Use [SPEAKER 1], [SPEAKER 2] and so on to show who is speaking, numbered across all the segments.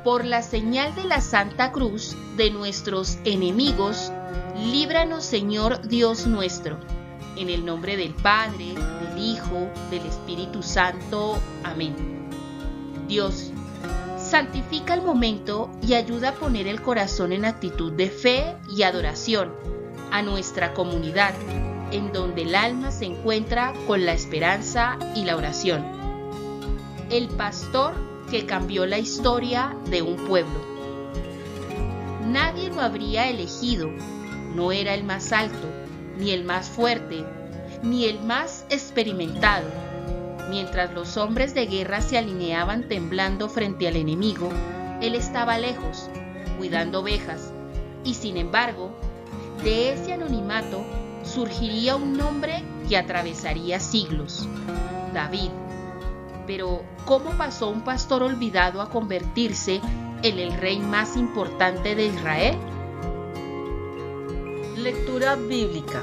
[SPEAKER 1] Por la señal de la Santa Cruz de nuestros enemigos, líbranos, Señor Dios nuestro. En el nombre del Padre, del Hijo, del Espíritu Santo. Amén. Dios, santifica el momento y ayuda a poner el corazón en actitud de fe y adoración a nuestra comunidad, en donde el alma se encuentra con la esperanza y la oración. El pastor que cambió la historia de un pueblo. Nadie lo habría elegido, no era el más alto, ni el más fuerte, ni el más experimentado. Mientras los hombres de guerra se alineaban temblando frente al enemigo, él estaba lejos, cuidando ovejas, y sin embargo, de ese anonimato surgiría un nombre que atravesaría siglos: David. Pero, ¿cómo pasó un pastor olvidado a convertirse en el rey más importante de Israel?
[SPEAKER 2] Lectura bíblica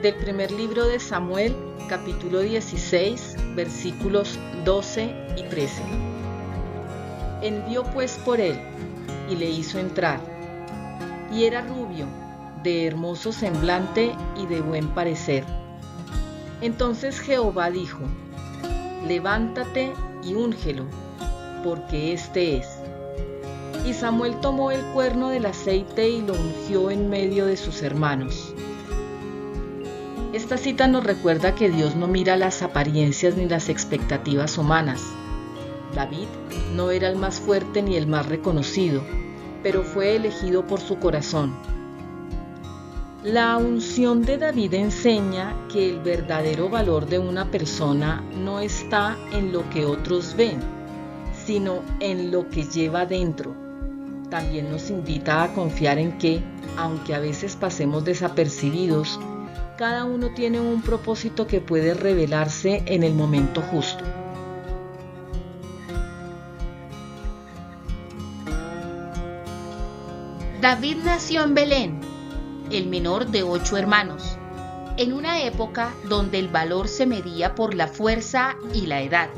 [SPEAKER 2] del primer libro de Samuel, capítulo 16, versículos 12 y 13. Envió pues por él, y le hizo entrar, y era rubio, de hermoso semblante y de buen parecer. Entonces Jehová dijo: levántate y úngelo, porque este es. Y Samuel tomó el cuerno del aceite y lo ungió en medio de sus hermanos. Esta cita nos recuerda que Dios no mira las apariencias ni las expectativas humanas. David no era el más fuerte ni el más reconocido, pero fue elegido por su corazón. La unción de David enseña que el verdadero valor de una persona no está en lo que otros ven, sino en lo que lleva dentro. También nos invita a confiar en que, aunque a veces pasemos desapercibidos, cada uno tiene un propósito que puede revelarse en el momento justo.
[SPEAKER 1] David nació en Belén, el menor de 8 hermanos, en una época donde el valor se medía por la fuerza y la edad.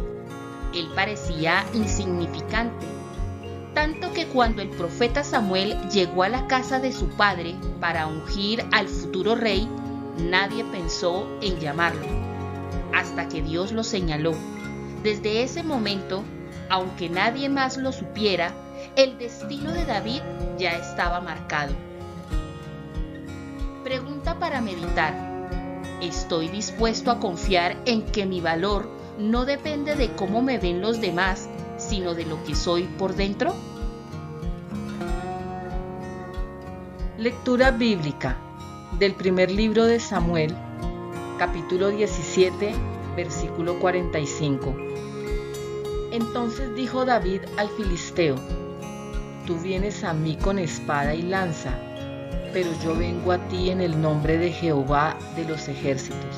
[SPEAKER 1] Él parecía insignificante, tanto que cuando el profeta Samuel llegó a la casa de su padre para ungir al futuro rey, nadie pensó en llamarlo, hasta que Dios lo señaló. Desde ese momento, aunque nadie más lo supiera, el destino de David ya estaba marcado. Pregunta para meditar: ¿estoy dispuesto a confiar en que mi valor no depende de cómo me ven los demás, sino de lo que soy por dentro?
[SPEAKER 2] Lectura bíblica del primer libro de Samuel, capítulo 17, versículo 45. Entonces dijo David al filisteo: tú vienes a mí con espada y lanza, pero yo vengo a ti en el nombre de Jehová de los ejércitos.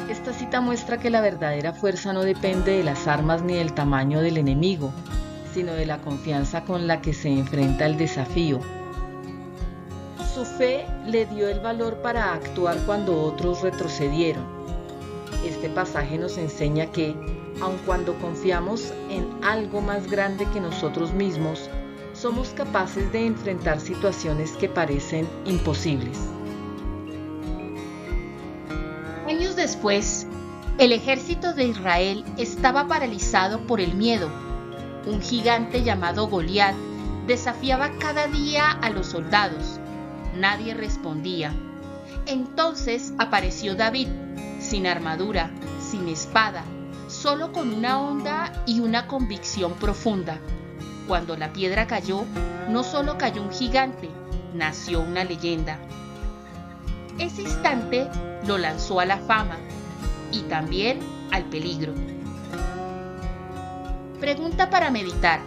[SPEAKER 2] Esta cita muestra que la verdadera fuerza no depende de las armas ni del tamaño del enemigo, sino de la confianza con la que se enfrenta el desafío. Su fe le dio el valor para actuar cuando otros retrocedieron. Este pasaje nos enseña que, aun cuando confiamos en algo más grande que nosotros mismos, somos capaces de enfrentar situaciones que parecen imposibles.
[SPEAKER 1] Años después, el ejército de Israel estaba paralizado por el miedo. Un gigante llamado Goliat desafiaba cada día a los soldados. Nadie respondía. Entonces apareció David, sin armadura, sin espada, solo con una honda y una convicción profunda. Cuando la piedra cayó, no solo cayó un gigante, nació una leyenda. Ese instante lo lanzó a la fama y también al peligro. Pregunta para meditar: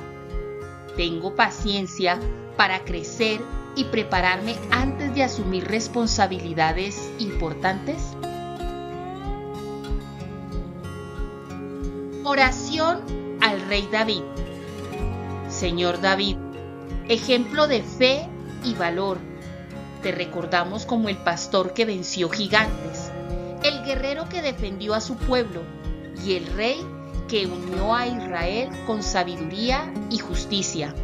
[SPEAKER 1] ¿tengo paciencia para crecer y prepararme antes de asumir responsabilidades importantes? Oración al rey David. Señor David, ejemplo de fe y valor, te recordamos como el pastor que venció gigantes, el guerrero que defendió a su pueblo y el rey que unió a Israel con sabiduría y justicia.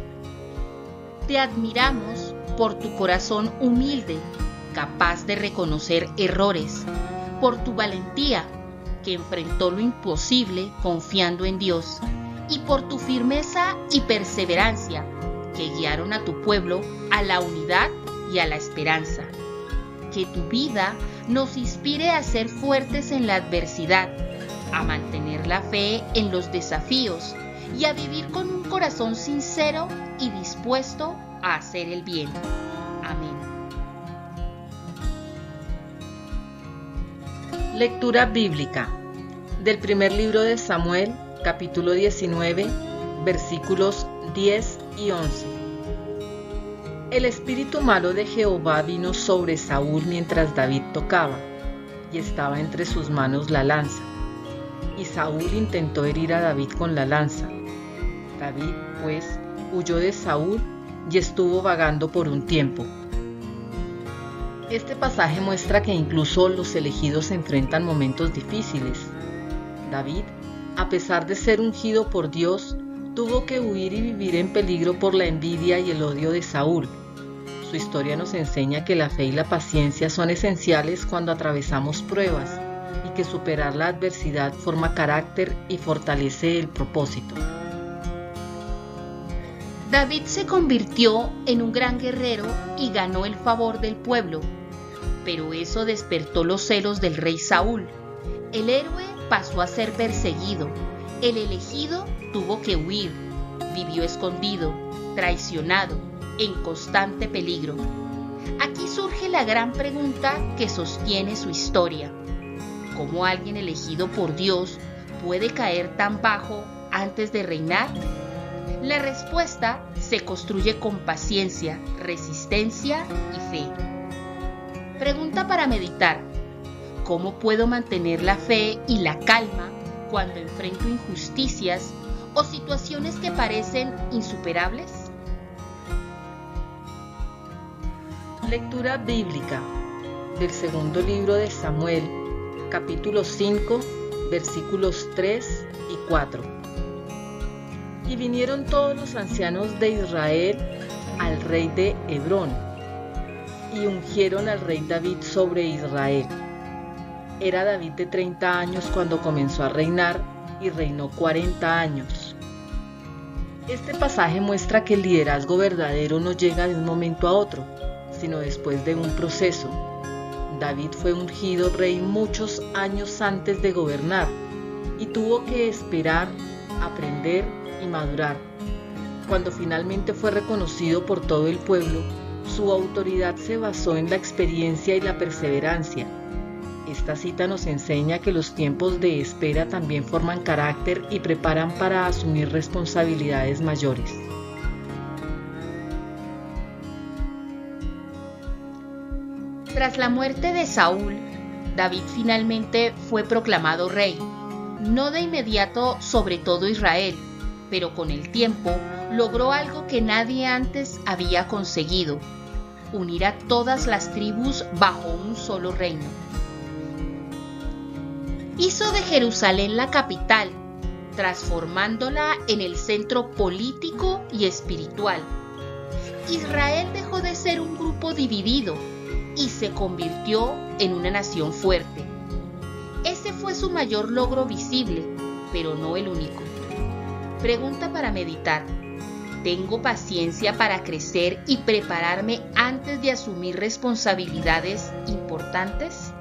[SPEAKER 1] Te admiramos por tu corazón humilde, capaz de reconocer errores, por tu valentía, que enfrentó lo imposible confiando en Dios, y por tu firmeza y perseverancia, que guiaron a tu pueblo a la unidad y a la esperanza. Que tu vida nos inspire a ser fuertes en la adversidad, a mantener la fe en los desafíos y a vivir con un corazón sincero y dispuesto a hacer el bien. Amén.
[SPEAKER 2] Lectura bíblica del primer libro de Samuel, capítulo 19, versículos 10 y 11. El espíritu malo de Jehová vino sobre Saúl mientras David tocaba, y estaba entre sus manos la lanza. Y Saúl intentó herir a David con la lanza. David, pues, huyó de Saúl y estuvo vagando por un tiempo. Este pasaje muestra que incluso los elegidos enfrentan momentos difíciles. David, a pesar de ser ungido por Dios, tuvo que huir y vivir en peligro por la envidia y el odio de Saúl. Su historia nos enseña que la fe y la paciencia son esenciales cuando atravesamos pruebas y que superar la adversidad forma carácter y fortalece el propósito.
[SPEAKER 1] David se convirtió en un gran guerrero y ganó el favor del pueblo, pero eso despertó los celos del rey Saúl. El héroe pasó a ser perseguido, el elegido tuvo que huir, vivió escondido, traicionado, en constante peligro. Aquí surge la gran pregunta que sostiene su historia: ¿cómo alguien elegido por Dios puede caer tan bajo antes de reinar? La respuesta se construye con paciencia, resistencia y fe. Pregunta para meditar: ¿cómo puedo mantener la fe y la calma cuando enfrento injusticias o situaciones que parecen insuperables?
[SPEAKER 2] Lectura bíblica del segundo libro de Samuel, capítulo 5, versículos 3 y 4. Y vinieron todos los ancianos de Israel al rey de Hebrón, y ungieron al rey David sobre Israel. Era David de 30 años cuando comenzó a reinar, y reinó 40 años. Este pasaje muestra que el liderazgo verdadero no llega de un momento a otro, sino después de un proceso. David fue ungido rey muchos años antes de gobernar, y tuvo que esperar, aprender y madurar. Cuando finalmente fue reconocido por todo el pueblo, su autoridad se basó en la experiencia y la perseverancia. Esta cita nos enseña que los tiempos de espera también forman carácter y preparan para asumir responsabilidades mayores.
[SPEAKER 1] Tras la muerte de Saúl, David finalmente fue proclamado rey, no de inmediato sobre todo Israel, pero con el tiempo logró algo que nadie antes había conseguido: unir a todas las tribus bajo un solo reino. Hizo de Jerusalén la capital, transformándola en el centro político y espiritual. Israel dejó de ser un grupo dividido y se convirtió en una nación fuerte. Ese fue su mayor logro visible, pero no el único. Pregunta para meditar: ¿tengo paciencia para crecer y prepararme antes de asumir responsabilidades importantes?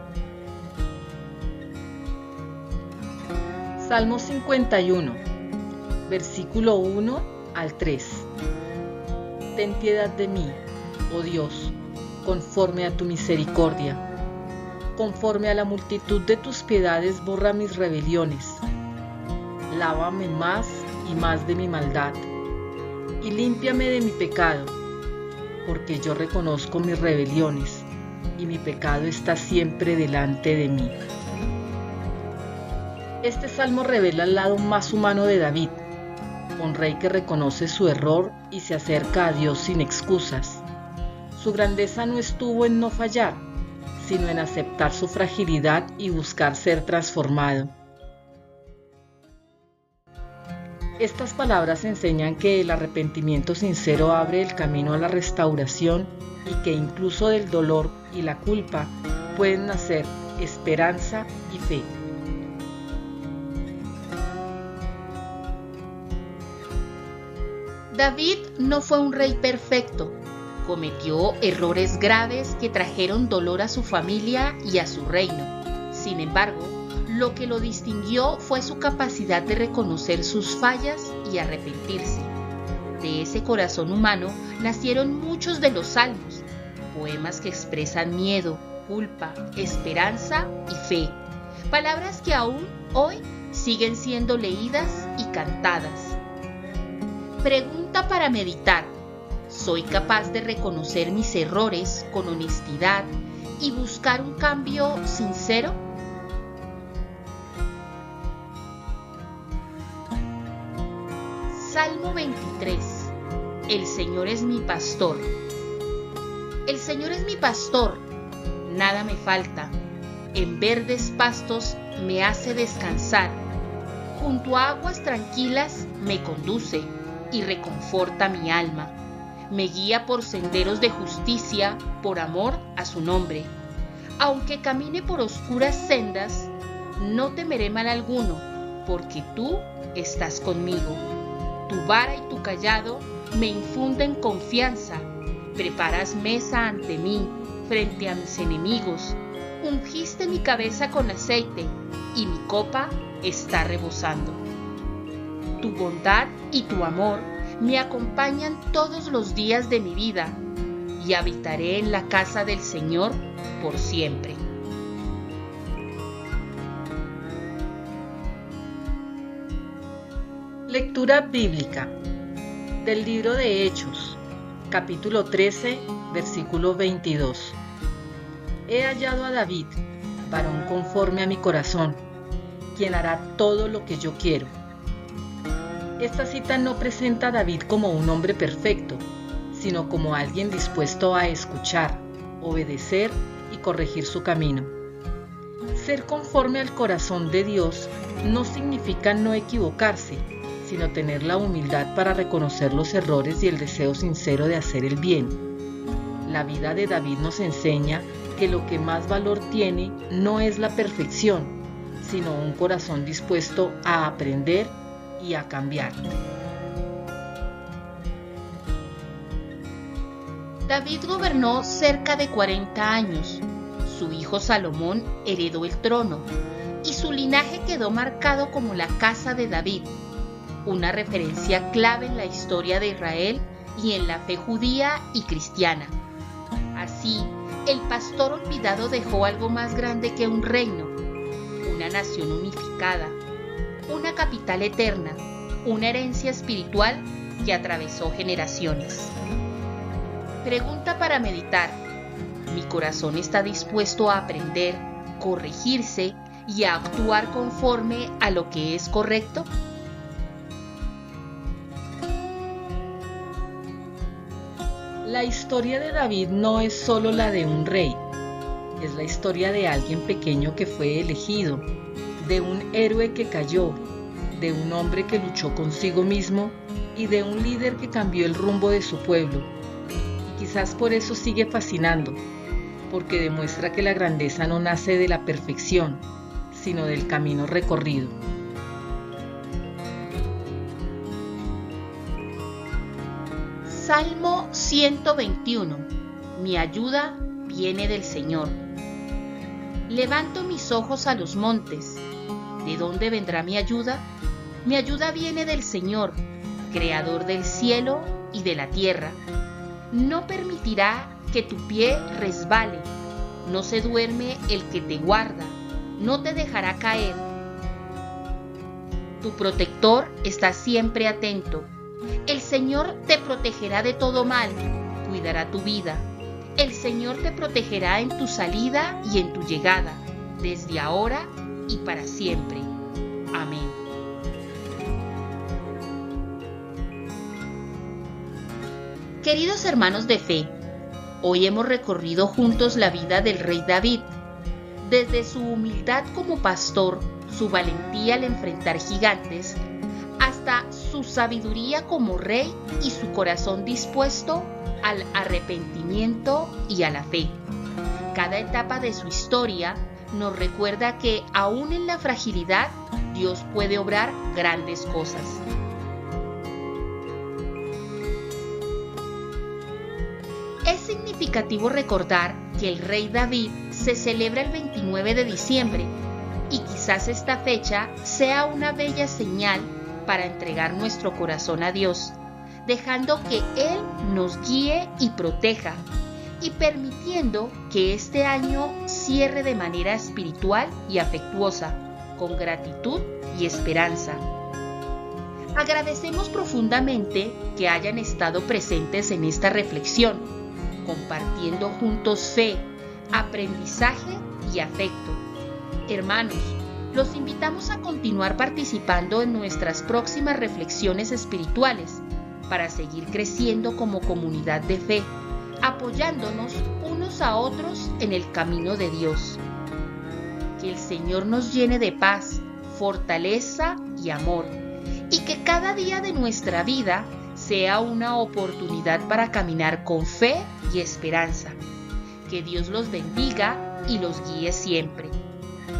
[SPEAKER 2] Salmo 51, versículo 1 al 3. Ten piedad de mí, oh Dios, conforme a tu misericordia. Conforme a la multitud de tus piedades borra mis rebeliones. Lávame más y más de mi maldad, y límpiame de mi pecado, porque yo reconozco mis rebeliones, y mi pecado está siempre delante de mí. Este salmo revela el lado más humano de David, un rey que reconoce su error y se acerca a Dios sin excusas. Su grandeza no estuvo en no fallar, sino en aceptar su fragilidad y buscar ser transformado. Estas palabras enseñan que el arrepentimiento sincero abre el camino a la restauración y que incluso del dolor y la culpa pueden nacer esperanza y fe.
[SPEAKER 1] David no fue un rey perfecto. Cometió errores graves que trajeron dolor a su familia y a su reino. Sin embargo, lo que lo distinguió fue su capacidad de reconocer sus fallas y arrepentirse. De ese corazón humano nacieron muchos de los salmos, poemas que expresan miedo, culpa, esperanza y fe, palabras que aún hoy siguen siendo leídas y cantadas. Pregunta para meditar: ¿soy capaz de reconocer mis errores con honestidad y buscar un cambio sincero? Salmo 23. El Señor es mi pastor. El Señor es mi pastor, nada me falta. En verdes pastos me hace descansar. Junto a aguas tranquilas me conduce y reconforta mi alma. Me guía por senderos de justicia por amor a su nombre. Aunque camine por oscuras sendas, no temeré mal alguno, porque tú estás conmigo. Tu vara y tu cayado me infunden confianza. Preparas mesa ante mí, frente a mis enemigos. Ungiste mi cabeza con aceite, y mi copa está rebosando. Tu bondad y tu amor me acompañan todos los días de mi vida, y habitaré en la casa del Señor por siempre.
[SPEAKER 2] Lectura bíblica del libro de Hechos, capítulo 13, versículo 22. He hallado a David, varón conforme a mi corazón, quien hará todo lo que yo quiero. Esta cita no presenta a David como un hombre perfecto, sino como alguien dispuesto a escuchar, obedecer y corregir su camino. Ser conforme al corazón de Dios no significa no equivocarse, sino tener la humildad para reconocer los errores y el deseo sincero de hacer el bien. La vida de David nos enseña que lo que más valor tiene no es la perfección, sino un corazón dispuesto a aprender y a cambiar.
[SPEAKER 1] David gobernó cerca de 40 años. Su hijo Salomón heredó el trono y su linaje quedó marcado como la casa de David, una referencia clave en la historia de Israel y en la fe judía y cristiana. Así, el pastor olvidado dejó algo más grande que un reino, una nación unificada, una capital eterna, una herencia espiritual que atravesó generaciones. Pregunta para meditar: ¿mi corazón está dispuesto a aprender, corregirse y a actuar conforme a lo que es correcto?
[SPEAKER 2] La historia de David no es solo la de un rey, es la historia de alguien pequeño que fue elegido, de un héroe que cayó, de un hombre que luchó consigo mismo y de un líder que cambió el rumbo de su pueblo. Y quizás por eso sigue fascinando, porque demuestra que la grandeza no nace de la perfección, sino del camino recorrido.
[SPEAKER 1] Salmo 121. Mi ayuda viene del Señor. Levanto mis ojos a los montes. ¿De dónde vendrá mi ayuda? Mi ayuda viene del Señor, creador del cielo y de la tierra. No permitirá que tu pie resbale. No se duerme el que te guarda. No te dejará caer. Tu protector está siempre atento. El Señor te protegerá de todo mal, cuidará tu vida. El Señor te protegerá en tu salida y en tu llegada, desde ahora y para siempre. Amén. Queridos hermanos de fe, hoy hemos recorrido juntos la vida del rey David, desde su humildad como pastor, su valentía al enfrentar gigantes, hasta su su sabiduría como rey y su corazón dispuesto al arrepentimiento y a la fe. Cada etapa de su historia nos recuerda que aún en la fragilidad Dios puede obrar grandes cosas. Es significativo recordar que el rey David se celebra el 29 de diciembre y quizás esta fecha sea una bella señal para entregar nuestro corazón a Dios, dejando que Él nos guíe y proteja y permitiendo que este año cierre de manera espiritual y afectuosa, con gratitud y esperanza. Agradecemos profundamente que hayan estado presentes en esta reflexión, compartiendo juntos fe, aprendizaje y afecto. Hermanos, los invitamos a continuar participando en nuestras próximas reflexiones espirituales para seguir creciendo como comunidad de fe, apoyándonos unos a otros en el camino de Dios. Que el Señor nos llene de paz, fortaleza y amor, y que cada día de nuestra vida sea una oportunidad para caminar con fe y esperanza. Que Dios los bendiga y los guíe siempre.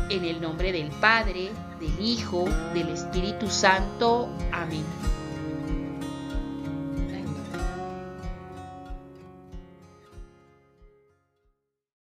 [SPEAKER 1] En el nombre del Padre, del Hijo, del Espíritu Santo. Amén.